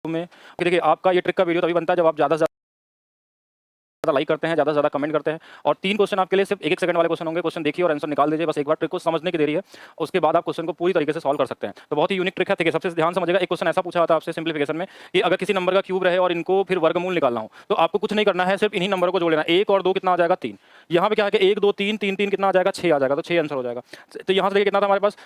में कि देखिए आपका ये ट्रिक का वीडियो तभी बनता है जब आप ज़्यादा से ज़्यादा लाइक करते हैं, ज़्यादा से ज़्यादा कमेंट करते हैं। और 3 क्वेश्चन आपके लिए सिर्फ 1-1 सेकंड वाले क्वेश्चन होंगे। क्वेश्चन देखिए और आंसर निकाल दीजिए। बस एक बार ट्रिक को समझने की देरी है, उसके बाद आप क्वेश्चन को पूरी तरीके से सॉल्व कर सकते हैं। तो बहुत ही यूनिक ट्रिक है। देखिए सबसे ध्यान समझिएगा, एक क्वेश्चन ऐसा पूछा हुआ था आपसे सिंप्लीफिकेशन में कि अगर किसी नंबर का क्यूब रहे और इनको फिर वर्गमूल निकालना हो, तो आपको कुछ नहीं करना है, सिर्फ इन्हीं नंबरों को जोड़ लेना है। 1 और 2 कितना आ जाएगा? 3। यहाँ पे क्या है कि 1, 2, 3, 3, 3 कितना आ जाएगा? 6 आ जाएगा। तो 6 आंसर हो जाएगा। तो यहाँ से देखिए कितना था हमारे पास?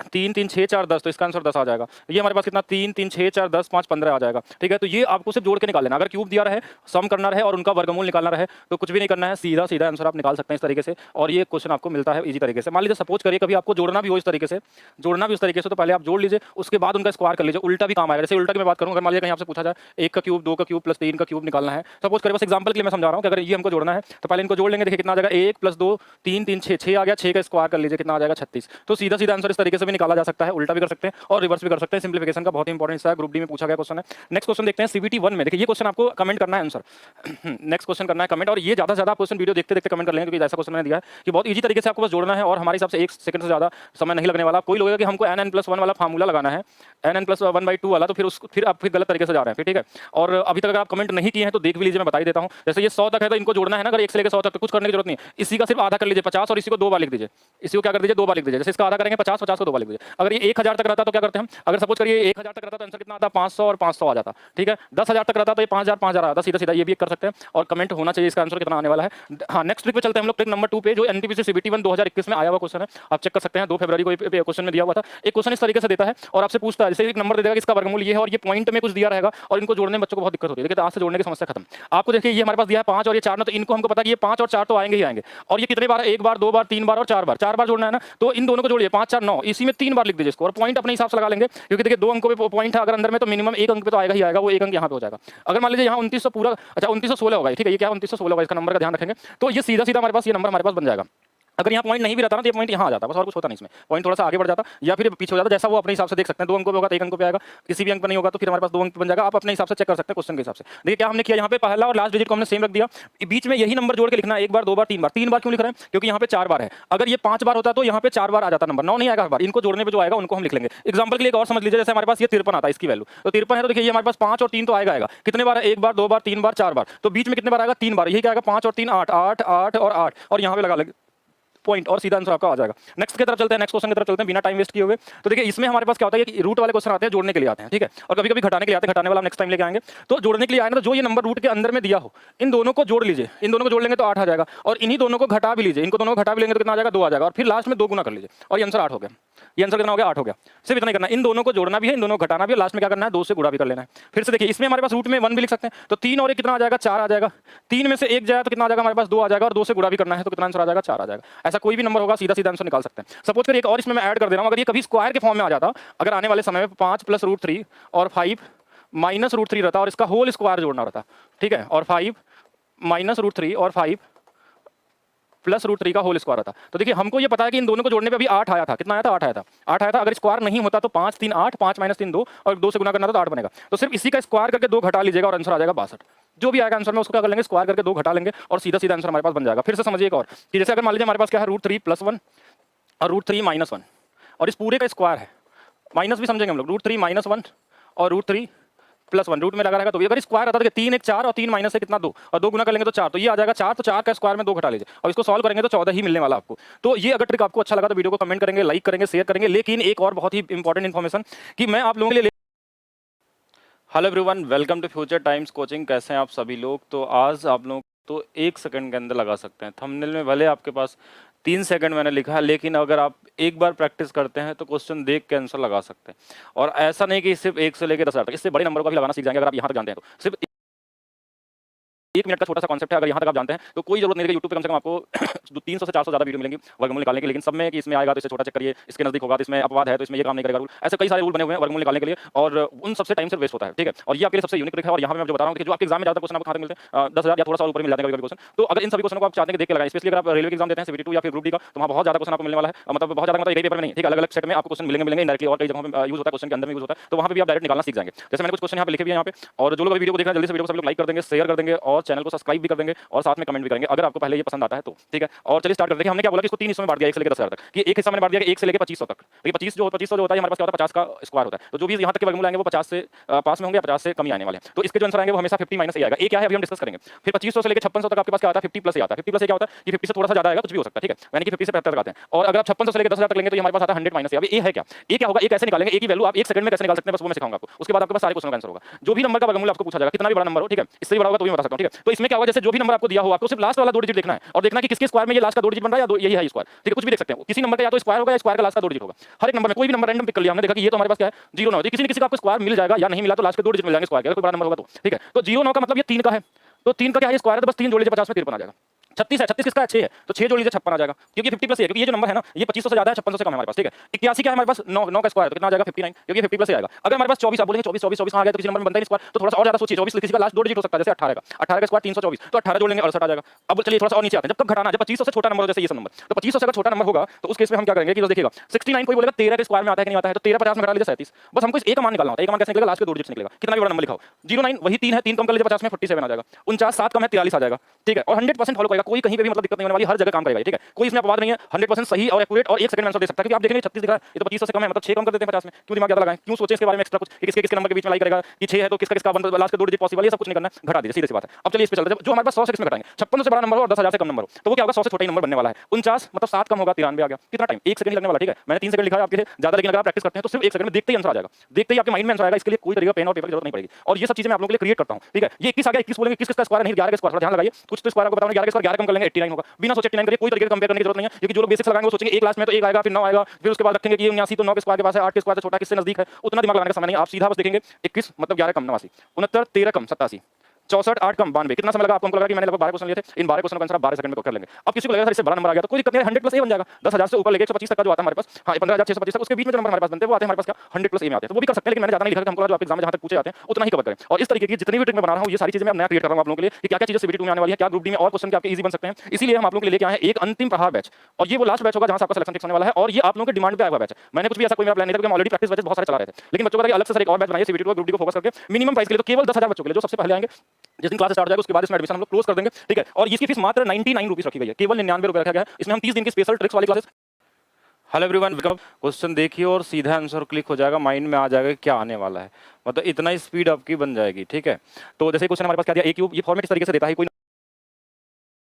3, 3, 6, 4, 10। तो इसका आंसर 10 आ जाएगा। ये हमारे पास कितना? 3, 3, 6, 4, 10, 5, 15 आ जाएगा। ठीक है, तो ये आपको सिर्फ जोड़ के निकाल लेना। अगर क्यूब दिया रहे, सम करना रहे और उनका वर्गमूल निकालना रहे, तो कुछ भी नहीं करना है, सीधा सीधा आंसर आप निकाल सकते हैं इस तरीके से। और ये क्वेश्चन आपको मिलता है इजी तरीके से। मान लीजिए सपोज करिए कभी आपको जोड़ना भी हो इस तरीके से, जोड़ना भी उस तरीके से, तो पहले आप जोड़ लीजिए, उसके बाद उनका स्क्वायर कर लीजिए। उल्टा भी काम आएगा। जैसे उल्टा की मैं बात करूं, अगर मान लीजिए कहीं आपसे पूछा जाए 1 का क्यूब, 2 का क्यूब प्लस 3 का क्यूब निकालना है, सपोज करिए, बस एग्जांपल के लिए मैं समझा रहा हूं कि अगर ये हमको जोड़ना है तो पहले इनको जोड़ लेंगे। देखिए कितना आ जाएगा? 1 + 2 3 3 6 6 आ गया। 6 का स्क्वायर कर लीजिए, कितना आ जाएगा? 36। तो सीधा सीधा आंसर इस तरीके से भी निकाला जा सकता है, उल्टा भी कर सकते हैं और रिवर्स भी कर सकते हैं। सिंप्लीफिकेशन का बहुत ही इंपॉर्टेंट हिस्सा है, ग्रुप डी में पूछा गया क्वेश्चन है। नेक्स्ट क्वेश्चन देखते हैं सीबीटी 1 में। देखिए ये क्वेश्चन आपको कमेंट करना है आंसर। नेक्स्ट क्वेश्चन करना है कमेंट, और ये ज्यादा से ज्यादा आप क्वेश्चन वीडियो देखते देखते कमेंट कर लेंगे, क्योंकि ऐसा क्वेश्चन मैंने दिया है कि बहुत इजी तरीके से आपको बस जोड़ना है और हमारे हिसाब से 1 सेकंड से ज़्यादा समय नहीं लगने वाला। कोई लोगेगा कि हमको n+1 वाला फार्मूला लगाना है, n+1/2 वाला, तो फिर आप गलत तरीके से जा रहे हैं। फिर ठीक है, और अभी तक अगर आप कमेंट नहीं किए हैं तो देख भी लीजिए, मैं बता ही देता हूं। जैसे ये 100 तक है तो इनको जोड़ना है ना, अगर 1 से लेकर 100 तक, तो कुछ करने की जरूरत नहीं है। इसी का सिर्फ आधा कर लीजिए 50, और इसी को 2 बार लिख दीजिए। इसी को क्या कर दीजिए? 2 बार लिख दीजिए। जैसे इसका आधा करेंगे 50, 50 को 2 बार लिख दीजिए। अगर ये 1000 तक रहता तो क्या करते हैं हम? अगर सपोज करिए 1000 तक रहता तो आंसर कितना आता? 500 और 500 आ जाता। ठीक है, 10,000 तक रहता तो ये 5000 5000 आता। सीधा सीधा ये भी कर सकते हैं, और कमेंट होना चाहिए इसका आंसर कितना आने वाला है। हाँ, नेक्स्ट ट्रिक पे चलते हैं हम लोग, ट्रिक नंबर 2 पे, जो एनटीपीसी सीबीटी 1 2021 में आया हुआ क्वेश्चन है। आप चेक कर सकते हैं, 2 फरवरी को क्वेश्चन में दिया हुआ था। एक क्वेश्चन इस तरीके से देता है और आपसे पूछता है, जैसे एक नंबर दे देगा कि इसका वर्गमूल ये है, और ये पॉइंट में कुछ दिया रहेगा, और इनको जोड़ने में बच्चों को बहुत दिक्कत होती है। देखिए आज से जोड़ने की समस्या खत्म। आपको देखिए ये हमारे पास दिया है 5 और ये 4 ना, तो इनको हमको पता है कि ये 5 और 4 तो आएंगे ही आएंगे। और ये कितने बार है? 1 बार, 2 बार, 3 बार और 4 बार। 4 बार जोड़ना है ना, तो इन दोनों को जोड़िए। 5 4 9, इसी में 3 बार लिख दीजिए इसको, और पॉइंट अपने हिसाब से लगा लेंगे, क्योंकि देखिए 2 अंकों पे पॉइंट है अगर अंदर में, तो मिनिमम 1 अंक पे तो आएगा ही आएगा। वो 1 अंक यहाँ पे हो जाएगा। अगर मान लीजिए यहाँ 2900 पूरा, अच्छा 2916 होगा। ठीक है, ये क्या 2916 होगा, इसका नंबर का ध्यान रखेंगे। तो ये सीधा सीधा हमारे पास ये नंबर हमारे पास बन जाएगा। अगर यहाँ पॉइंट नहीं भी रहता ना, तो ये पॉइंट यहाँ आ जाता, बस और कुछ होता नहीं इसमें। पॉइंट थोड़ा सा आगे बढ़ जाता या फिर पीछे हो जाता, जैसा वो अपने हिसाब से देख सकते हैं। 2 अंकों पे होगा तो 1 अंक पे आएगा, किसी भी अंक पे नहीं होगा तो फिर हमारे पास 2 अंक बन जाएगा। आप अपने हिसाब से चेक कर सकते हैं क्वेश्चन के हिसाब से। देखिए क्या हमने किया, यहाँ पे पहला और लास्ट डिजिट को हमने सेम रख दिया, बीच में यही नंबर जोड़ के लिखना है। 1 बार, 2 बार, 3 बार। 3 बार क्यों लिख रहे हैं? क्योंकि यहाँ पे 4 बार है। अगर ये 5 बार होता तो यहाँ पे 4 बार आ जाता नंबर, 9 नहीं आएगा हर बार। इनको जोड़ने पे जो आएगा उनको हम लिख लेंगे। एग्जाम्पल के लिए एक और समझ लीजिए, जैसे हमारे पास ये 53 आता है, इसकी वैल्यू तो 53 है, तो देखिए ये हमारे पास 5 और 3 तो आएगा आएगा। कितने बार है? 1 बार, 2 बार, 3 बार, 4 बार। तो बीच में कितने बार आएगा? 3 बार। यही क्या आएगा? 5 और 3 8 8 8 और 8, और यहाँ पे लगा लेंगे पॉइंट, और सीधा आंसर आपका आ जाएगा। नेक्स्ट की तरफ चलते हैं, नेक्स्ट क्वेश्चन की तरफ चलते हैं बिना टाइम वेस्ट किए हुए। तो देखिए इसमें हमारे पास क्या होता है कि रूट वाले क्वेश्चन आते हैं, जोड़ने के लिए आते हैं। ठीक है, और कभी कभी घटाने के लिए आते हैं। घटाने वाला नेक्स्ट टाइम लेके आएंगे। तो जोड़ने के लिए आए ना, तो जो ये नंबर रूट के अंदर में दिया हो, इन दोनों को जोड़ लीजिए। इन दोनों को जोड़ लेंगे तो 8 आ जाएगा, और इन्हीं दोनों को घटा भी लीजिए। इनको दोनों को घटा भी लेंगे तो कितना आ जाएगा? 2 आ जाएगा, और फिर लास्ट में 2 गुना कर लीजिए, और ये आंसर 8 हो गया। ये आंसर कितना हो गया? 8 हो गया। सिर्फ इतना ही करना है, इन दोनों को जोड़ना भी है, इन दोनों को घटाना भी है, लास्ट में क्या करना है? 2 से गुणा भी कर लेना है। फिर से देखिए इसमें हमारे पास रूट में 1 भी लिख सकते हैं, तो 3 और 1 कितना आ जाएगा? 4 आ जाएगा। 3 में से 1 जाए तो कितना आ जाएगा हमारे पास? 2 आ जाएगा, और 2 से गुणा भी करना है तो कितना आंसर आ जाएगा? 4 आ जाएगा। ऐसा कोई भी नंबर होगा, सीधा सीधा आंसर निकाल सकते हैं। सपोज करिए एक और इसमें मैं ऐड कर दे रहा हूं, अगर ये कभी स्क्वायर के फॉर्म में आ जाता, अगर आने वाले समय में 5 + √3 और 5 - √3 रहता, और इसका होल स्क्वायर जोड़ना रहता। ठीक है, और 5 - √3 और 5 + √3 का होल स्क्वायर आता। तो देखिए हमको ये पता है कि इन दोनों को जोड़ने पे अभी 8 आया था। कितना आया था? 8 आया था। 8 आया था। अगर स्क्वायर नहीं होता तो 5 3 8, 5 - 3 2, और 2 से गुना करना था तो 8 बनेगा। तो सिर्फ इसी का स्क्वायर करके 2 घटा लीजिएगा, और आंसर आ जाएगा 62। जो भी आएगा आंसर में उसको क्या कर लेंगे? स्क्वायर करके 2 घटा लेंगे, और सीधा सीधा आंसर हमारे पास बन जाएगा। फिर से समझिए एक और कि जैसे अगर मान लीजिए हमारे पास क्या है? √3 + 1 और √3 - 1, और इस पूरे का स्क्वायर है। माइनस भी समझेंगे हम लोग, √3 - 1 और √3 + 1 रूट में लगा रहेगा। तो अगर स्क्वायर आता है 3 1 4, और 3 माइनस है कितना? 2, और 2 गुना कर लेंगे तो 4, तो ये आ जाएगा 4। तो 4 का स्क्वायर में 2 घटा लीजिए, और इसको सॉल्व करेंगे तो 14 ही मिलने वाला आपको। तो ये अगर ट्रिक आपको अच्छा लगा तो वीडियो को कमेंट करेंगे, लाइक करेंगे, शेयर करेंगे। लेकिन एक और बहुत ही इंपॉर्टेंट इन्फॉर्मेशन कि मैं आप लोगों के लिए, hello everyone, welcome to Future Times coaching. कैसे हैं आप सभी लोग? तो आज आप लोग तो 1 सेकंड के अंदर लगा सकते हैं। थंबनेल में भले आपके पास 3 सेकंड मैंने लिखा है, लेकिन अगर आप एक बार प्रैक्टिस करते हैं तो क्वेश्चन देख के आंसर लगा सकते हैं। और ऐसा नहीं कि सिर्फ 1 से लेकर 10,000 तक, इससे बड़े नंबर का भी लगाना सीख जाएंगे अगर आप यहाँ तक जानते हैं तो। सिर्फ 1 मिनट का छोटा सा कॉन्सेप्ट है, अगर यहाँ तक आप जानते हैं तो कोई जरूरत नहीं है। यूट्यूब पे कम से कम आपको 300 से 400 ज़्यादा वीडियो मिलेंगी वर्गमूल निकालने के। लेकिन सब में कि इसमें आएगा तो इसे छोटा चेक करिए, इसके नजदीक होगा तो इसमें अपवाद है तो इसमें ये काम नहीं करेगा रूल। ऐसे कई सारे रूल बने हुए हैं वर्गमूल निकालने के लिए, और उन सबसे टाइम से वेस्ट होता है। ठीक है, और ये आपके लिए सबसे यूनिक ट्रिक है। और यहाँ पे मैं जो बता रहा हूँ कि जो आपके एग्जाम में ज़्यादा क्वेश्चन आपको कहाँ तक मिलते हैं? 10,000 या थोड़ा सा ऊपर मिल जाते हैं कभी क्वेश्चन। तो अगर इन सभी क्वेश्चन को आप चाहते हैं कि देख के लगाएं, स्पेशली अगर आप रेलवे के एग्जाम देते हैं सीबीटी 2 या फिर ग्रुप डी का, तो वहाँ बहुत ज़्यादा क्वेश्चन आपको मिलने वाला है। मतलब बहुत ज़्यादा, मतलब एक ही पेपर में नहीं, ठीक है, अलग-अलग सेट में आपको क्वेश्चन मिलेंगे इंडायरेक्टली, और कई जगहों पे यूज होता है, क्वेश्चन के अंदर में यूज होता है। तो वहाँ पे भी आप डायरेक्ट निकालना सीख जाएंगे। जैसे मैंने कुछ क्वेश्चन यहाँ पे लिखे भी हैं यहाँ पे, और जो लोग वीडियो को देख रहे हैं जल्दी से वीडियो को सब लोग लाइक कर देंगे, शेयर कर देंगे, और चैनल को सब्सक्राइब भी कर देंगे और साथ में कमेंट भी करेंगे अगर आपको पहले ये पसंद आता है तो। ठीक है, और चलिए स्टार्ट करते हैं। हमने क्या बोला कि इसको 3 हिस्सों में बांट दिया, 1 से लेकर 10,000 तक, कि एक हिस्सा मैंने बांट दिया कि 1 से लेकर 2500 तक। देखिए 2500 जो होता है हमारे पास क्या होता है, 50 का स्क्वायर होता है। तो जो भी यहाँ तक के वर्गमूल आएंगे वो 50 से पास में होंगे या 50 से कम ही आने वाले हैं। तो इसके जो आंसर आएंगे वो हमेशा 50 माइनस ए आएगा। ए क्या है अभी हम डिस्कस करेंगे। फिर 2500 से लेकर 5600 तक आपके पास क्या आता है, 50 प्लस ए आता है। 50 प्लस ए क्या होता है, ये 50 से थोड़ा सा ज्यादा आएगा, कुछ भी हो सकता है। ठीक है, यानी कि 50 से 75 तक आते हैं। और अगर आप 5600 से लेकर 10,000 तक लेंगे तो ये हमारे पास आता है 100 माइनस ए। अभी ए है क्या, ए क्या होगा, ए कैसे निकालेंगे, ए की वैल्यू आप 1 सेकंड में कैसे निकाल सकते हैं, बस वो मैं सिखाऊंगा आपको। उसके बाद आपके पास सारे क्वेश्चन का आंसर होगा। जो भी नंबर का वर्गमूल आपको पूछा जाएगा, कितना भी बड़ा नंबर हो, ठीक है, इससे भी बड़ा होगा तो भी बता सकता हूं। ठीक है, तो इसमें क्या होगा, जैसे जो भी नंबर आपको दिया हो आपको सिर्फ लास्ट वाला 2 डिजिट देखना है और देखना कि किसके स्क्वायर में ये लास्ट का 2 डिजिट बन रहा है या यही है स्क्वायर। ठीक है, कुछ भी देख सकते हैं, किसी नंबर का या तो स्क्वायर होगा या स्क्वायर का लास्ट का 2 डिजिट होगा। हर एक नंबर में कोई भी नंबर रैंडम पिक कर लिया हमने, देखा कि ये तो हमारे पास क्या है 0 9 है, किसी न किसी का आपको स्क्वायर मिल जाएगा या नहीं मिला तो लास्ट के 2 डिजिट मिल जाएंगे स्क्वायर के, कोई बड़ा नंबर होगा तो। ठीक है, तो 0 9 का मतलब ये 3 का है, तो 3 का क्या है स्क्वायर है, तो बस 3 जोड़ लीजिए 50 में 53 आ जाएगा। 36 है, 36 किसका है 6 है, तो 6 जोड़ लीजिए 56 आ जाएगा, क्योंकि 50 प्लस है, क्योंकि ये जो नंबर है ना ये 2500 से ज्यादा है, 5600 से कम है हमारे पास। ठीक है, 81 क्या है हमारे पास 9 का स्क्वायर, तो कितना आ जाएगा 59, क्योंकि 50 प्लस आएगा। अगर हमारे पास 24 आप बोलेंगे 24 आ गया तो किसी नंबर में बनता ही स्क्वायर, तो थोड़ा सा और ज्यादा सोचिए, 24 किसी का लास्ट 2 डिजिट हो सकता है, जैसे 18 का स्क्वायर 324, तो 18 जोड़ लेंगे 68 आ जाएगा। अब चलिए थोड़ा सा और नीचे आते हैं, जब तक घटाना, जब 2500 से छोटा नंबर हो जैसे ये सब नंबर, तो 2500 से अगर छोटा नंबर होगा तो उस केस में हम क्या करेंगे कि देखिएगा 69 कोई बोलेगा 13 के स्क्वायर में आता है कि नहीं आता है, तो 13 50 में घटा लीजिए 37, बस हमको इस एक मान निकालना होता है। एक मान कैसे निकलेगा, लास्ट के 2 डिजिट निकलेगा, कितना भी बड़ा नंबर लिखाओ। 09 वही 3 है, 3 कम कर लीजिए 50 में 47 आ जाएगा। 49 7 कम है 43 आ जाएगा। ठीक है, और 100% फॉलो करेगा, कोई कहीं पे भी मतलब दिक्कत नहीं होने वाली, हर जगह काम करेगा। ठीक है, कोई इसमें अपवाद नहीं है, 100% सही और एक्यूरेट और 1 सेकंड में आंसर दे सकता है। क्योंकि आप देखेंगे 36 दिख रहा है, ये तो 2500 से कम है, मतलब 6 कम कर देते हैं 50 में, क्यों दिमाग ज्यादा लगाएं, क्यों सोचें इसके बारे में एक्स्ट्रा कुछ कि किसके किसके नंबर के बीच में लाई करेगा कि 6 है तो किसका किसका लास्ट के 2 डिजिट पॉसिबल है, ये सब कुछ नहीं करना है, घटा दीजिए, सीधी सी बात है। अब चलिए इस पे चलते हैं, जो हमारे पास 100 से किसमें घटाएंगे, 5600 से बड़ा नंबर हो और 10,000 से कम नंबर हो, तो वो क्या होगा 100 से छोटा ही नंबर बनने वाला है। 49 मतलब 7 कम होगा 93 आ गया, कितना टाइम 1 सेकंड लगने वाला। ठीक है, मैंने 3 सेकंड लिखा है आपके लिए ज्यादा, लेकिन अगर आप प्रैक्टिस करते हैं तो सिर्फ 1 सेकंड में देखते ही आंसर आ जाएगा, देखते ही आपके माइंड में आंसर आएगा। इसके लिए कोई तरीका पेन और पेपर की जरूरत नहीं पड़ेगी, और ये सब चीजें मैं आप लोगों के लिए क्रिएट करता हूं। ठीक है, ये 21 आ गया, 21 बोलेंगे 21 का स्क्वायर नहीं 11 का स्क्वायर, थोड़ा ध्यान लगाइए, कुछ तो स्क्वायर आपको बताऊंगा, 11 का स्क्वायर 11 कम कर लेंगे 89 होगा, बिना सोचे 89 करिए, कोई तरीके से कंपेयर करने की जरूरत नहीं है, क्योंकि जो लोग बेसिक्स लगाएंगे वो सोचेंगे 1 लास्ट में तो 1 आएगा फिर 9 आएगा, फिर उसके बाद रखेंगे कि 79 तो 9 के स्क्वायर के पास है, 8 के स्क्वायर से छोटा किससे नजदीक है, उतना दिमाग लगाने का समय नहीं। आप सीधा बस देखेंगे 21 मतलब 11 कम 89, 69 13 कम 87, 64 8 कम 92, कितना समय लगा आपको, हमको लगा कि मैंने लगभग 12 क्वेश्चन लिए थे, इन 12 क्वेश्चन का आंसर आप 12 सेकंड में कर लेंगे। अब किसी को लगेगा सर इससे बड़ा नंबर आ गया तो कोई दिक्कत नहीं है, 100 प्लस ए बन जाएगा, 10,000 से ऊपर लेके 125 तक का जो आता है हमारे पास, हां 15,625 तक, उसके बीच में जो नंबर हमारे पास बनते हैं वो आते हैं हमारे पास क्या 100 प्लस ए में आते हैं, तो वो भी कर सकते हैं। लेकिन मैंने ज्यादा नहीं लिखा कि हमको जो आपके एग्जाम में जहां तक पूछे जाते हैं उतना ही कवर करें। और इस तरीके की जितनी भी ट्रिक मैं बना रहा हूं ये सारी चीजें मैं नया क्रिएट कर रहा हूं आप लोगों के लिए कि क्या क्या चीजें सीबीटी 2 में आने वाली है, क्या ग्रुप डी में और क्वेश्चन के आपके इजी बन सकते हैं। इसीलिए हम आप लोगों के लिए लेके आए हैं एक अंतिम प्रहार बैच, और ये वो लास्ट बैच होगा जहां से आपका सिलेक्शन फिक्स होने वाला है, और ये आप लोगों के डिमांड पे आया हुआ बैच है। मैंने कुछ भी ऐसा कोई मेरा प्लान नहीं था, क्योंकि हम ऑलरेडी प्रैक्टिस बैचेस बहुत सारे चला रहे थे, लेकिन बच्चों का अलग से सर एक और बैच बनाइए सीबीटी 2 ग्रुप डी को फोकस करके मिनिमम प्राइस के लिए, तो केवल 10,000 बच्चों के लिए जो सबसे पहले आएंगे, जिस दिन क्लास स्टार्ट हो जाएगा उसके बाद इसमें एडमिशन हम लोग क्लोज कर देंगे। ठीक है, और इसकी फीस मात्र 99 रुपीस रखी गई है, केवल 99 रुपए रखा गया है। इसमें हम 30 दिन की स्पेशल ट्रिक्स वाली क्लासेस। हेलो एवरीवन, क्वेश्चन देखिए और सीधा आंसर क्लिक हो जाएगा, माइंड में आ जाएगा क्या आने वाला है, मतलब इतना स्पीड आपकी बन जाएगी। ठीक है, तो जैसे क्वेश्चन हमारे पास क्या दिया, ए क्यूब, ये फॉर्मेट इस तरीके से देता है, कोई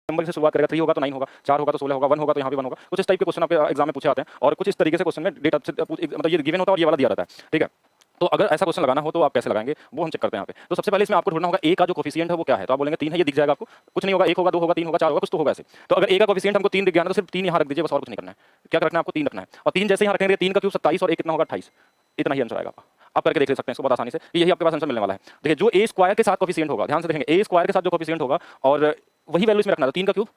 नंबर से शुरुआत करेगा, 3 होगा तो 9 होगा, 4 होगा तो 16 होगा, 1 होगा तो यहाँ भी 1 होगा, कुछ इस टाइप के क्वेश्चन आपके एग्जाम में पूछे आते हैं, और कुछ इस तरीके से क्वेश्चन में डेटा मतलब ये गिवन होता है और ये वाला दिया रहता है। ठीक है, तो अगर ऐसा क्वेश्चन लगाना हो तो आप कैसे लगाएंगे वो हम चेक करते हैं यहाँ पे। तो सबसे पहले इसमें आपको ढूंढना होगा ए का जो कोफिशिएंट है वो क्या है, तो आप बोलेंगे 3 है, ये दिख जाएगा आपको, कुछ नहीं होगा, 1 होगा 2 होगा 3 होगा 4 होगा, कुछ तो होगा ऐसे। तो अगर ए का कोफिशिएंट हमको 3 दिख गया ना तो सिर्फ 3 यहाँ रख दीजिए, बस और कुछ नहीं करना है। क्या रखना है आपको, 3 रखना है, और 3 जैसे यहाँ रखेंगे 3 का क्यूब 27 और 1 कितना होगा 28, इतना ही आंसर आएगा। आप करके देख सकते हैं इसको बहुत आसानी से, यही आपके पास आंसर मिलने वाला है। देखिए जो ए स्क्वायर के साथ कोफिशिएंट होगा, ध्यान से देखेंगे, ए स्क्वायर के साथ जो कोफिशिएंट होगा और वही वैल्यू इसमें रखना है, 3 का क्यूब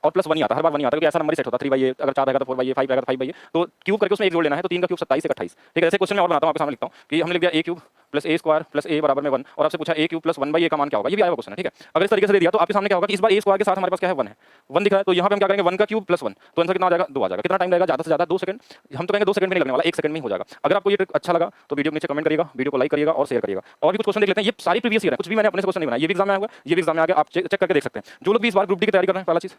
और प्लस 1 ही आता है, हर बार 1 ही आता है, क्योंकि ऐसा नंबर ही सेट होता है 3/a, अगर 4 रहेगा तो 4/a, 5 रहेगा तो 5/a, तो क्यूब करके उसमें 1 जोड़ लेना है, तो 3 का क्यूब 27 से 28। ठीक है, ऐसे क्वेश्चन में और बनाता हूं, आपके सामने लिखता हूं कि हमने लिख दिया a cube plus a square plus a बराबर में 1, और आपसे पूछा a क्यूब प्लस 1/a का मान क्या होगा, ये भी आया हुआ क्वेश्चन है। ठीक है, अगर इस तरीके से दे दिया तो आपके सामने क्या होगा कि इस बार a स्क्वायर के साथ हमारे पास क्या है 1 है, 1 दिख रहा है, तो यहाँ पे हम क्या करेंगे 1 का क्यूब प्लस 1, तो आंसर कितना आ जाएगा 2 आ जाएगा। कितना टाइम लगेगा, ज्यादा से ज्यादा 2 सेकंड, हम तो कहेंगे 2 सेकंड में नहीं लगने वाला, 1 सेकंड में ही हो जाएगा। अगर आपको ये ट्रिक अच्छा लगा तो वीडियो के नीचे कमेंट करिएगा, वीडियो को लाइक करिएगा और शेयर करिएगा। और भी कुछ क्वेश्चन देख लेते हैं, ये सारी प्रीवियस ईयर है, कुछ भी मैंने अपने से क्वेश्चन नहीं बनाया, ये भी एग्जाम में आया हुआ, ये भी एग्जाम में आ गया, आप चेक करके देख सकते हैं। जो लोग भी इस बार ग्रुप डी की तैयारी कर रहे हैं, पहला चीज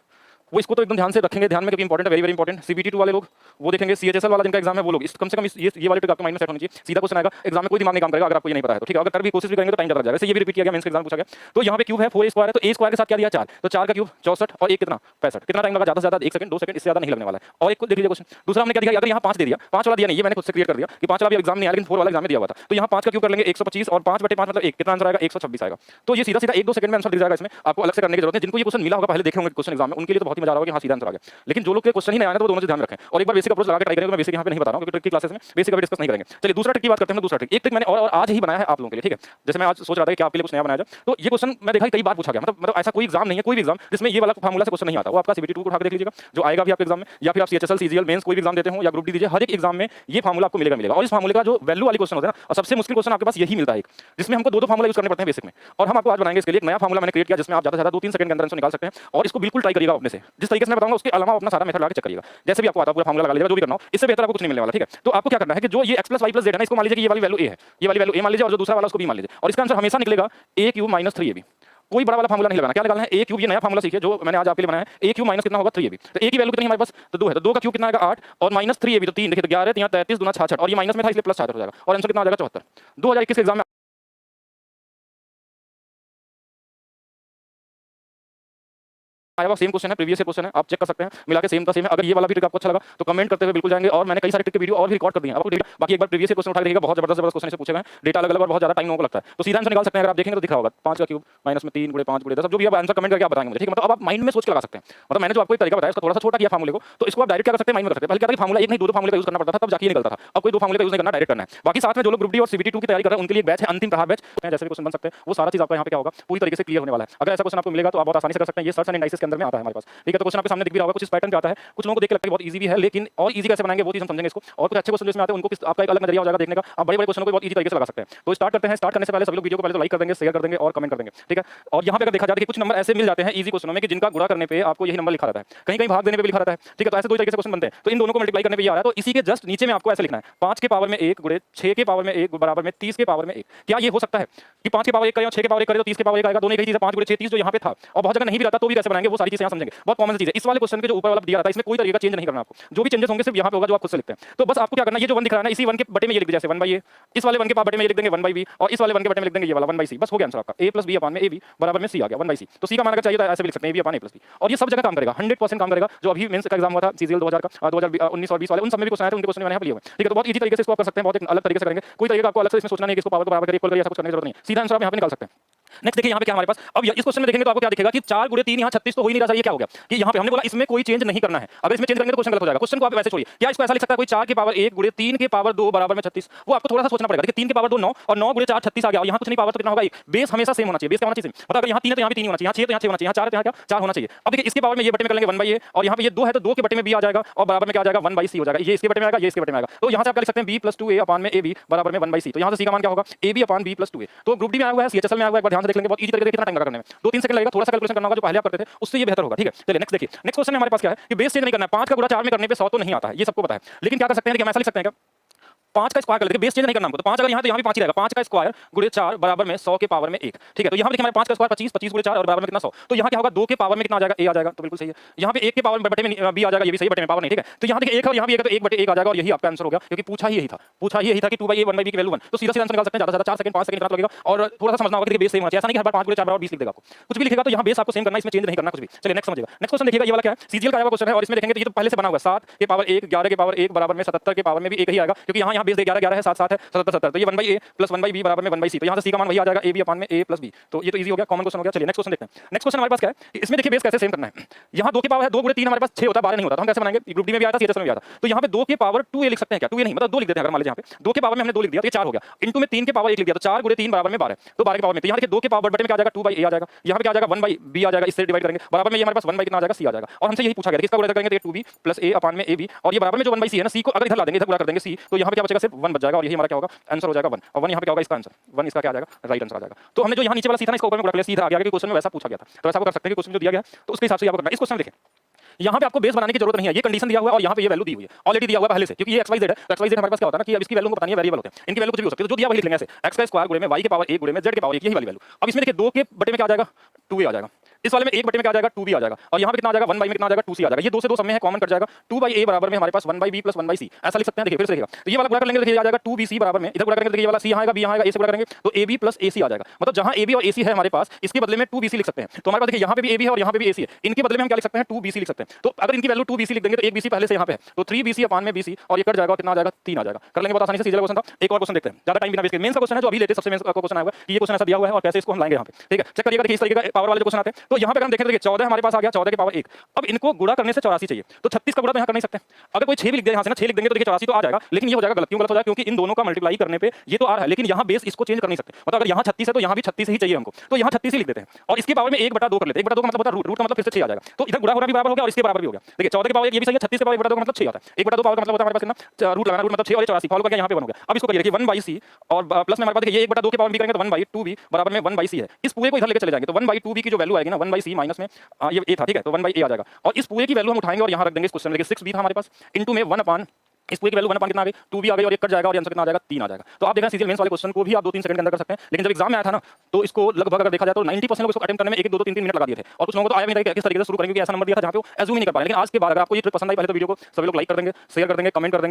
वो इसको तो एकदम ध्यान से रखेंगे, ध्यान में, क्योंकि इंपॉर्टेंट है, वेरी वेरी इंपॉर्टेंट। सीबीटी 2 वाले लोग वो देखेंगे, सीएचएसएल वाला जिनका एग्जाम है वो लोग कम से कम ये वाली ट्रिक आपके माइंड में सेट होनी चाहिए, सीधा क्वेश्चन आएगा, एग्जाम में कोई दिमाग नहीं काम करेगा अगर आपको ये नहीं पता है तो। ठीक है, अगर कर भी कोशिश भी करेंगे तो टाइम ज्यादा लग जाएगा। ये भी रिपीट किया गया, मेंस का एग्जाम पूछा गया, तो यहाँ पे क्यूब है 4 स्क्वायर है, तो a स्क्वायर के साथ क्या दिया 4, तो 4 का क्यूब 64 और 1 कितना 65, कितना टाइम लगा, ज्यादा से ज्यादा 1 सेकंड 2 सेकंड, इससे ज्यादा नहीं लगने वाला है। और एक को देख लीजिए क्वेश्चन दूसरा हमने क्या दिया, अगर यहाँ 5 दे दिया, 5 वाला दिया नहीं, ये मैंने खुद से क्रिएट कर दिया कि 5 वाला भी एग्जाम नहीं आया, लेकिन 4 वाला एग्जाम में दिया हुआ था, तो यहाँ 5 का क्यूब कर लेंगे 125 और 5/5 मतलब 1, कितना आंसर आएगा 126 आएगा। तो ये सीधा सीधा 1-2 सेकंड में आंसर दिख जाएगा, इसमें आपको अलग से करने की जरूरत है। जिनको ये क्वेश्चन मिला होगा, पहले देखे होंगे क्वेश्चन एग्जाम में, उनके लिए तो बहुत ही मजा आ रहा होगा कि हाँ सीधा आंसर आ गया, लेकिन जो लोग के क्वेश्चन ही नहीं आया तो वो दोनों से ध्यान रखें और एक बार बेसिक अप्रोच लगा के ट्राई करेंगे। तो मैं बेसिक यहाँ पे नहीं बता रहा हूँ क्योंकि ट्रिक की क्लासेस में बेसिक अभी डिस्कस नहीं करेंगे। चलिए दूसरा ट्रिक की बात करते हैं। दूसरा ट्रिक, एक ट्रिक मैंने और आज ही बनाया है आप लोगों के लिए। ठीक है, जैसे मैं आज सोच रहा था कि आपके लिए कुछ नया बनाया जाए, तो ये क्वेश्चन मैं देखा कई बार पूछा गया, मतलब ऐसा कोई एग्जाम नहीं है, कोई भी एग्जाम जिसमें ये वाला फार्मूला से क्वेश्चन नहीं आता, वो आपका सीबीटी 2 को उठा के देख लीजिएगा, जो आएगा भी आपके एग्जाम में, या फिर आप सीएचएसएल सीजीएल मेंस कोई भी एग्जाम देते हो या ग्रुप डी दीजिए, हर एक एग्जाम में ये फार्मूला आपको मिलेगा। और इस फार्मूले का जो वैल्यू वाली क्वेश्चन होता है ना, और सबसे मुश्किल क्वेश्चन आपके पास यही मिलता है, जिसमें हमको 2 फार्मूला यूज करने पड़ते हैं बेसिक में, और हम आपको आज बनाएंगे इसके लिए एक नया फार्मूला मैंने क्रिएट किया, जिसमें आप ज्यादा से ज्यादा 2-3 सेकंड के अंदर आंसर निकाल सकते हैं। और इसको बिल्कुल ट्राई करिएगा अपने से, जिस तरीके से मैं बताऊंगा उसके अलावा अपना सारा मेथड लगा के चेक करिएगा, जैसे भी आपको आता है पूरा फार्मूला लगा लीजिएगा, जो भी करना हो, इससे बेहतर आपको कुछ नहीं मिलने वाला। ठीक है, तो आपको क्या करना है कि जो ये x + y + z है ना, इसको मान लीजिए कि ये वाली वैल्यू a है, ये वाली वैल्यू a मान लीजिए, और जो दूसरा वाला उसको b मान लीजिए, और इसका आंसर हमेशा निकलेगा a³ - 3ab। कोई बड़ा वाला फार्मूला नहीं लगाना, क्या लगाना है ए क्यूब, ये नया फार्मूला सीखिए जो मैंने आज आपके लिए बनाया है। ए क्यूब माइनस कितना होगा 3ab, तो ए की वैल्यू कितनी है हमारे पास, तो 2 है, तो 2 का क्यूब कितना आएगा 8 और माइनस 3ab तो 3, देखिए तो 11 यहाँ 33 दूना 66 और ये माइनस में था इसलिए प्लस 66 हो जाएगा और आंसर कितना आ जाएगा 74। 2021 के एग्जाम में आया हुआ सेम क्वेश्चन है, प्रीवियस क्वेश्चन है, आप चेक कर सकते हैं, मिला के सेम का सेम है। अगर ये वाला भी ट्रिक आपको अच्छा लगा तो कमेंट करते हुए बिल्कुल जाएंगे, और मैंने कई सारे ट्रिक के वीडियो और भी रिकॉर्ड कर दिए हैं आपको डेटा, बाकी एक बार प्रीवियस क्वेश्चन उठा के देखिएगा, बहुत जबरदस्त क्वेश्चन से पूछे गए, डेटा अलग अलग और बहुत ज्यादा टाइम लोगों को लगता है, तो सीधा आंसर निकाल सकते हैं। अगर आप देखेंगे तो दिखा होगा 5 का क्यूब माइनस में 3 गुणे 5 गुणे 10, जो भी आप आंसर कमेंट करके आप बताएंगे मुझे, ठीक है। मतलब अब आप माइंड में सोच के लगा सकते हैं, मतलब मैंने जो आपको एक तरीका बताया उसका थोड़ा सा छोटा किया फार्मूले को, तो इसको आप डायरेक्ट क्या कर सकते हैं, माइंड में कर सकते हैं। पहले क्या था कि फार्मूला एक नहीं दो फार्मूले का यूज करना पड़ता था, तब जाके निकलता था, अब कोई दो फार्मूले का यूज नहीं करना, डायरेक्ट करना है। बाकी साथ में जो लोग ग्रुप डी और सीबीटी 2 की तैयारी कर रहे हैं उनके लिए बैच है अंतिम प्रहार बैच, जैसे भी क्वेश्चन बन सकते हैं वो सारा चीज आपका यहाँ पे क्या होगा पूरी तरीके से क्लियर होने वाला है। अगर ऐसा क्वेश्चन आपको मिलेगा तो आप बहुत आसानी से कर सकते हैं, ये सर्च एंड एनालिसिस के अंदर में आता है हमारे पास, ठीक है। तो क्वेश्चन आपके सामने दिख भी रहा होगा, कुछ इस पैटर्न पे आता है, कुछ लोगों को देख के लगता है बहुत इजी भी है, लेकिन और इजी कैसे बनाएंगे वो चीज हम समझेंगे इसको, और कुछ अच्छे क्वेश्चन जिसमें आते हैं उनको आपका एक अलग नजरिया हो जाएगा देखने का, आप बड़े बड़े क्वेश्चन को बहुत इजी तरीके से लगा सकते हैं। तो स्टार्ट करते हैं। स्टार्ट करने से पहले सभी लोग वीडियो को पहले तो लाइक कर देंगे, शेयर कर देंगे और कमेंट कर देंगे, ठीक है। और यहाँ पे अगर देखा जाए कि कुछ नंबर ऐसे मिल जाते हैं इजी क्वेश्चनों में कि जिनका गुणा करने पे आपको यही नंबर लिखा रहता है, कहीं कहीं भाग देने पे भी लिखा रहता है, ठीक है। तो ऐसे दो तरीके से क्वेश्चन बनते हैं, तो इन दोनों को मल्टीप्लाई करने पे ये आ रहा है, तो इसी के जस्ट नीचे में आपको ऐसे लिखना है 5 के पावर में 1 गुणे 6 के पावर में 1 बराबर में 30 के पावर में 1। क्या ये हो सकता है कि 5 के पावर 1 करें और 6 के पावर 1 करें तो 30 के पावर 1 आएगा, दोनों एक ही चीज है, 5 गुणे 6 30 जो यहाँ पे था, और बहुत जगह नहीं भी रहता तो भी कैसे बनाएंगे वो सारी चीजें यहाँ समझेंगे, बहुत कॉमन चीज है। इस वाले क्वेश्चन के जो ऊपर वाला दिया रहता है इसमें कोई तरीका चेंज नहीं करना आपको, जो भी चेंजेस होंगे सिर्फ यहाँ पे होगा जो आप खुद से लिखते हैं। तो बस आपको क्या करना है, ये जो 1 दिख रहा है ना इसी 1 के बटे में ये लिख दीजिए, जैसे 1/a, इस वाले 1 के बटे में ये लिख देंगे 1/b और इस वाले 1 के बटे में लिख देंगे ये वाला 1/c, बस हो गया आंसर आपका a + b अपान में ab बराबर में c आ गया 1/c। तो c का मान अगर चाहिए तो ऐसे भी लिख सकते हैं a b upon a + b, और ये सब जगह काम करेगा, 100% काम करेगा। जो अभी मेंस का एग्जाम हुआ था सीजीएल 2000 का 2019 और 20 वाले उन सब में भी क्वेश्चन आए थे, उनके क्वेश्चन मैंने यहाँ पे लिए हुए हैं, ठीक है। तो बहुत इजी तरीके से इसको आप कर सकते हैं, बहुत एक अलग तरीके से करेंगे, कोई तरीका आपको अलग से इसमें सोचना नहीं है कि इसको पावर को बराबर करिए इक्वल करिए, ऐसा कुछ करने की जरूरत नहीं है, सीधा आंसर आप यहाँ पे निकाल सकते हैं। नेक्स्ट देखिए यहाँ पे क्या हमारे पास, अब इस क्वेश्चन में देखेंगे तो आपको क्या दिखेगा कि 4 गुणे 3 यहाँ 36 तो हो ही नहीं रहा, ये क्या हो गया कि यहाँ पे हमने बोला इसमें कोई चेंज नहीं करना है, अगर इसमें चेंज करेंगे तो क्वेश्चन गलत हो जाएगा। क्वेश्चन को आप वैसे छोड़िए, क्या इसको ऐसा लिख सकता है कोई 4 की पावर 1 गुणे 3 की पावर 2 बराबर में 36, वो आपको थोड़ा सा सोचना पड़ेगा। देखिए 3 की पावर 2 9 और 9 गुणे 4 36 आ गया, और यहाँ कुछ नहीं पावर तो कितना होगा 1, बेस हमेशा सेम होना चाहिए, बेस क्या होना चाहिए मतलब अगर यहाँ 3 है तो यहाँ भी 3 होना चाहिए, यहाँ 6 तो यहाँ 6 होना चाहिए, यहाँ 4 है तो यहाँ क्या 4 होना चाहिए। अब देखिए इसके पावर में ये बटे में कर लेंगे 1/a और यहाँ पे ये 2 है तो 2 के बटे में b आ जाएगा और बराबर में क्या आ जाएगा 1/c हो जाएगा, ये इसके बटे में आएगा ये इसके बटे में आएगा, तो यहाँ से आप क्या लिख सकते हैं b + 2a अपान में ab बराबर में 1/c। तो यहाँ से c का मान क्या होगा ab अपान b + 2a। तो ग्रुप डी में आया हुआ है, सीएचएसएल में आया हुआ है, एक बार ध्यान से देख लेंगे, बहुत इजी तरीके से कितना टाइम लगा करने में 2-3 सेकंड लगेगा, थोड़ा सा कैलकुलेशन करना होगा जो पहले आप करते थे उससे ये बेहतर होगा, ठीक है। चलिए नेक्स्ट देखिए, नेक्स्ट क्वेश्चन हमारे पास क्या है कि बेस चेंज नहीं करना है, 5 का गुणा 4 में करने पे 100 तो नहीं आता है, ये सबको पता है, लेकिन क्या कर सकते हैं कि हम ऐसा लिख सकते हैं क्या 5 का स्क्वायर कर लेते हैं, बेस चेंज नहीं करना हमको, तो 5 अगर यहाँ तो यहाँ भी 5 ही रहेगा, 5 का स्क्वायर गुणे 4 बराबर में 100 के पावर में 1, ठीक है। तो यहाँ पे देखिए हमारे 5 का स्क्वायर 25 25 गुणे 4 और बराबर में कितना 100, तो यहाँ क्या होगा 2 के पावर में कितना आ जाएगा a आ जाएगा, तो बिल्कुल सही है। यहाँ पे 1 के पावर में बटे में b आ जाएगा, ये भी सही, बटे में पावर नहीं, ठीक है। तो यहाँ देखिए 1 और यहाँ भी 1 है तो 1 बटे 1 आ जाएगा और यही आपका आंसर हो गया, क्योंकि पूछा ही यही था कि 2/a 1/b की वैल्यू 1, तो सीधा सीधा आंसर निकाल सकते हैं, ज्यादा से ज्यादा 4 सेकंड 5 सेकंड इतना लगेगा। और थोड़ा सा समझना होगा कि बेस सेम होना चाहिए, ऐसा नहीं कि हर बार 5 गुणे 4 बराबर 20 लिख देगा, आपको कुछ भी लिखेगा तो यहाँ बेस आपको सेम करना है, इसमें चेंज नहीं करना कुछ भी। चलिए नेक्स्ट समझिएगा, नेक्स्ट क्वेश्चन देखिएगा, ये वाला क्या है सीजीएल का आया हुआ क्वेश्चन है, और इसमें देखेंगे तो ये तो पहले से बना हुआ है 7 के पावर 1 11 के पावर 1 बराबर में 77 के पावर में भी 1 ही आएगा, क्योंकि यहाँ बेस 11 11 है 7 7 है 77 77, तो ये 1/a + 1/b बराबर में 1/c, तो यहाँ से c का मान वही आ जाएगा ab अपान में a + b। तो ये तो इजी हो गया, कॉमन क्वेश्चन हो गया। चलिए नेक्स्ट क्वेश्चन देखते हैं। नेक्स्ट क्वेश्चन हमारे पास क्या है, इसमें देखिए बेस कैसे सेम करना है। यहाँ 2 की पावर है 2 गुणे 3 हमारे पास 6 होता है, 12 नहीं होता, तो हम कैसे बनाएंगे, ग्रुप डी में भी आया था सीएचएस में भी आया था, तो यहाँ पे 2 के पावर 2a लिख सकते हैं क्या, 2a नहीं मतलब 2 लिख देते हैं, अगर मान लीजिए यहाँ पे 2 के पावर में हमने 2 लिख दिया तो ये 4 हो गया, इनटू में 3 के पावर 1 लिख दिया तो 4 गुणे 3 बराबर में 12, तो 12 के पावर में, तो यहाँ देखिए 2 के पावर बटे में क्या आ जाएगा 2/a आ जाएगा, यहाँ पे क्या आ जाएगा 1/b आ जाएगा, इससे डिवाइड करेंगे बराबर में ये हमारे पास 1 कितना आ जाएगा c आ जाएगा, और हमसे यही पूछा गया कि इसका गुणा करेंगे तो 2b + a अपान में ab, और ये बराबर में जो 1/c है ना c को अगर इधर ला देंगे इधर गुणा कर देंगे c, तो यहाँ पे क्या बचेगा सिर्फ 1 बच जाएगा, और यही हमारा क्या होगा आंसर हो जाएगा 1, और 1 यहाँ पे क्या होगा इसका आंसर 1 इसका क्या आ जाएगा राइट आंसर आ जाएगा। तो हमने जो यहाँ नीचे वाला सीधा ना इसका ऊपर में गुणा कर लिया, सीधा आ गया, क्योंकि क्वेश्चन में वैसा पूछा गया था, तो ऐसा आप कर सकते हैं कि क्वेश्चन जो दिया गया तो उसके हिसाब से आपको करना है। इस क्वेश्चन में देखें यहाँ पे आपको बेस बनाने की जरूरत नहीं है, ये कंडीशन दिया हुआ है और यहाँ पे ये वैल्यू दी हुई है, ऑलरेडी दिया हुआ है पहले से, क्योंकि ये xyz है, तो xyz हमारे पास क्या होता है ना कि अब इसकी वैल्यू को पता नहीं है, वेरिएबल होते हैं, इनकी वैल्यू कुछ भी हो सकती है, तो जो दिया वही लिख लेंगे ऐसे x का स्क्वायर गुणे में y के पावर 1 गुणे में z के पावर 1, यही वाली वैल्यू। अब इसमें देखिए 2 के बटे में क्या आ जाएगा 2a आ जाएगा, इस वाले में 1 बटे में क्या आ जाएगा 2b आ जाएगा, और यहाँ पे कितना आ जाएगा 1/में कितना आ जाएगा 2c आ जाएगा, ये 2 से 2 सब में है कॉमन कट जाएगा, 2/a बराबर में हमारे पास 1/b + 1/c ऐसा लिख सकते हैं। देखिए फिर से देखिएगा, तो ये वाला गुणा कर लेंगे देखिए आ जाएगा 2bc बराबर में, इधर गुणा करेंगे देखिए ये वाला c यहाँ आएगा b यहाँ आएगा, a से गुणा करेंगे तो ab + ac आ जाएगा, मतलब जहाँ ab और ac है हमारे पास इसके बदले में 2bc लिख सकते हैं। तो हमारे पास देखिए यहाँ पे भी ab है और यहाँ पे भी ac है, इनके बदले में हम क्या लिख सकते हैं 2bc लिख सकते हैं। तो अगर इनकी वैल्यू 2bc लिख देंगे तो एक bc पहले से यहाँ पे है, तो 3bc अपान में bc, और ये कट जाएगा, कितना आ जाएगा 3 आ जाएगा, कर लेंगे बहुत आसानी से। सीधा क्वेश्चन था, एक और क्वेश्चन देखते हैं, ज्यादा टाइम बिना वेस्ट किए। मेंस का क्वेश्चन है जो अभी लेटेस्ट सबसे मेंस का क्वेश्चन आया हुआ है कि ये क्वेश्चन ऐसा दिया हुआ है और कैसे इसको हम लाएंगे यहाँ पे, ठीक है। चेक करिएगा, देखिए इस तरीके का पावर वाले जो क्वेश्चन आते हैं, तो यहाँ पे अगर हम देखें तो देखिए 14 हमारे पास आ गया, 14 के पावर 1, अब इनको गुणा करने से 84 चाहिए, तो 36 का गुणा तो यहाँ कर नहीं सकते, अगर कोई 6 भी लिख दे यहाँ से ना 6 लिख देंगे तो देखिए 84 तो आ जाएगा, लेकिन ये हो जाएगा गलत, क्यों गलत हो जाएगा क्योंकि इन दोनों का मल्टीप्लाई करने पे ये तो आ रहा है, लेकिन यहाँ बेस इसको चेंज कर नहीं सकते, मतलब अगर यहाँ 36 है तो यहाँ भी 36 ही चाहिए हमको, तो यहाँ 36 ही लिख देते हैं और इसके पावर में 1/2 कर लेते हैं, 1/2 का मतलब होता है रूट का मतलब फिर से 6 आ जाएगा, तो इधर गुणा होना भी बराबर हो गया और इसके बराबर भी हो गया। देखिए 14 के पावर 1 ये भी सही है, 36 के पावर 1/2 का मतलब 6 आता है, 1/2 पावर का मतलब होता है हमारे पास कितना रूट लगाना, रूट मतलब 6 और 84 फॉलो करके यहाँ पे 1 हो गया। अब इसको करिए देखिए 1/c और प्लस में हमारे पास देखिए ये 1/2 के पावर भी करेंगे तो 1/2b बराबर में 1/c है, इस पूरे को इधर लेके चले जाएंगे तो 1/2b की जो वैल्यू आएगी ना 1/c माइनस में ये a था, ठीक है, तो 1/a आ जाएगा, और इस पूरे की वैल्यू हम उठाएंगे और यहाँ रख देंगे इस क्वेश्चन में। देखिए 6b था हमारे पास, इनटू में 1/, इस पूरी की वैल्यू 1 कितना आ गई 2 भी आ गई और 1 कट जाएगा और आंसर कितना आ जाएगा 3 आ जाएगा। तो आप देख रहे हैं सीजीएल मेंस वाले क्वेश्चन को भी आप 2-3 सेकंड के अंदर कर सकते हैं, लेकिन जब एग्जाम में आया था ना तो इसको लगभग अगर देखा जाए तो 90% लोग इसको अटेम्प्ट करने में 1-1 2-2 3-3 मिनट लगा दिए थे और कुछ लोगों को तो आया भी नहीं था कि किस तरीके से शुरू करेंगे, क्योंकि ऐसा नंबर दिया था जहाँ पे वो एज्यूम ही नहीं कर पाए। लेकिन आज के बाद अगर आपको ये ट्रिक पसंद आई पहले तो वीडियो को सभी लोग लाइक कर देंगे, शेयर कर देंगे, कमेंट कर देंगे।